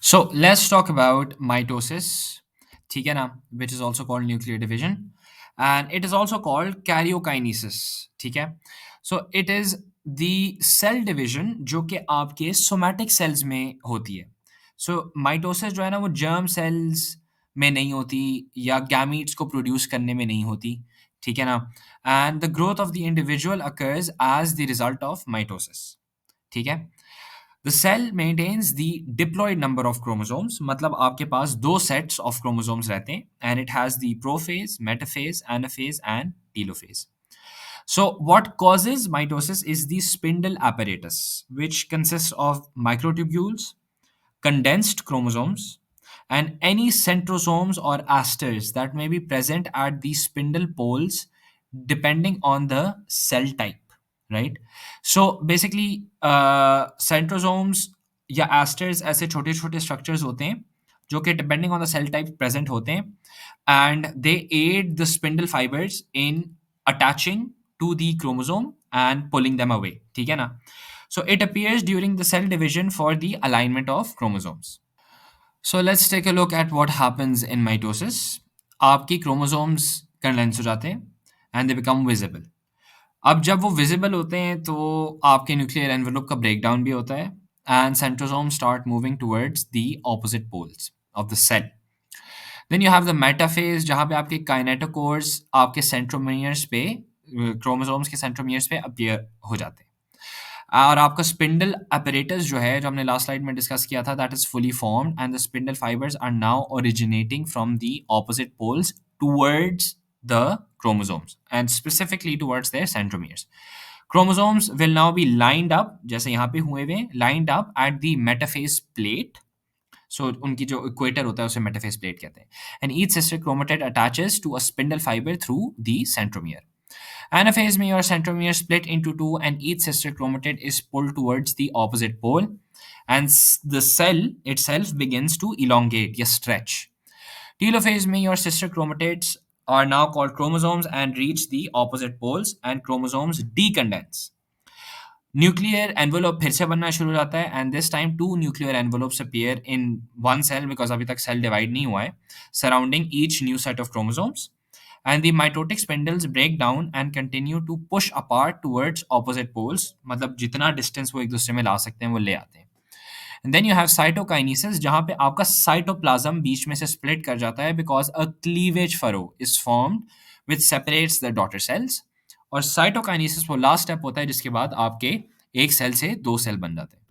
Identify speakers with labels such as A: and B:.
A: So let's talk about mitosis, ठीक है ना, which is also called nuclear division, and it is also called karyokinesis, ठीक है. So it is the cell division जो कि आपके somatic cells में होती है. So mitosis जो है ना वो germ cells में नहीं होती या gametes को produce करने में नहीं होती, ठीक है ना. And the growth of the individual occurs as the result of mitosis, ठीक है. The cell maintains the diploid number of chromosomes, मतलब आपके पास दो sets of chromosomes रहते हैं, and it has the prophase, metaphase, anaphase and telophase. So what causes mitosis is the spindle apparatus, which consists of microtubules, condensed chromosomes, and any centrosomes or asters that may be present at the spindle poles depending on the cell type, right? So basically centrosomes या asters ऐसे छोटे छोटे structures होते हैं जो कि depending on the cell type present होते हैं, and they aid the spindle fibers in attaching to the chromosome and pulling them away, ठीक है ना. So it appears during the cell division for the alignment of chromosomes. So let's take a look at what happens in mitosis. आपकी chromosomes condense हो जाते हैं and they become visible. अब जब वो visible होते हैं तो आपके nuclear envelope का breakdown भी होता है and centrosomes start moving towards the opposite poles of the cell. Then you have the metaphase जहाँ पे आपके kinetochores आपके centromeres पे chromosomes के centromeres पे appear हो जाते हैं. और आपका स्पिंडल apparatus जो है जो हमने लास्ट स्लाइड में डिस्कस किया था that is fully formed and the spindle fibres are now originating from the opposite poles towards the chromosomes and specifically towards their centromeres. Chromosomes will now be lined up जैसे यहाँ पे हुए हुए lined up at the metaphase plate. So उनकी जो equator होता है उसे metaphase plate कहते हैं. And each sister chromatid attaches to a spindle fiber through the centromere. Anaphase में your centromere split into two and each sister chromatid is pulled towards the opposite pole and the cell itself begins to elongate या stretch. Telophase में your sister chromatids are now called chromosomes and reach the opposite poles and chromosomes decondense. Nuclear envelope फिर से बनना शुरू हो जाता है and this time two nuclear envelopes appear in one cell because अभी तक cell divide नहीं हुआ है surrounding each new set of chromosomes. And the mitotic spindles break down and continue to push apart towards opposite poles. मतलब जितना distance वो एक दूसरे में ला सकते हैं वो ले आते हैं. And then you have cytokinesis जहाँ पे आपका cytoplasm बीच में से split कर जाता है because a cleavage furrow is formed which separates the daughter cells. और cytokinesis वो last step होता है जिसके बाद आपके एक सेल से दो सेल बन जाते हैं.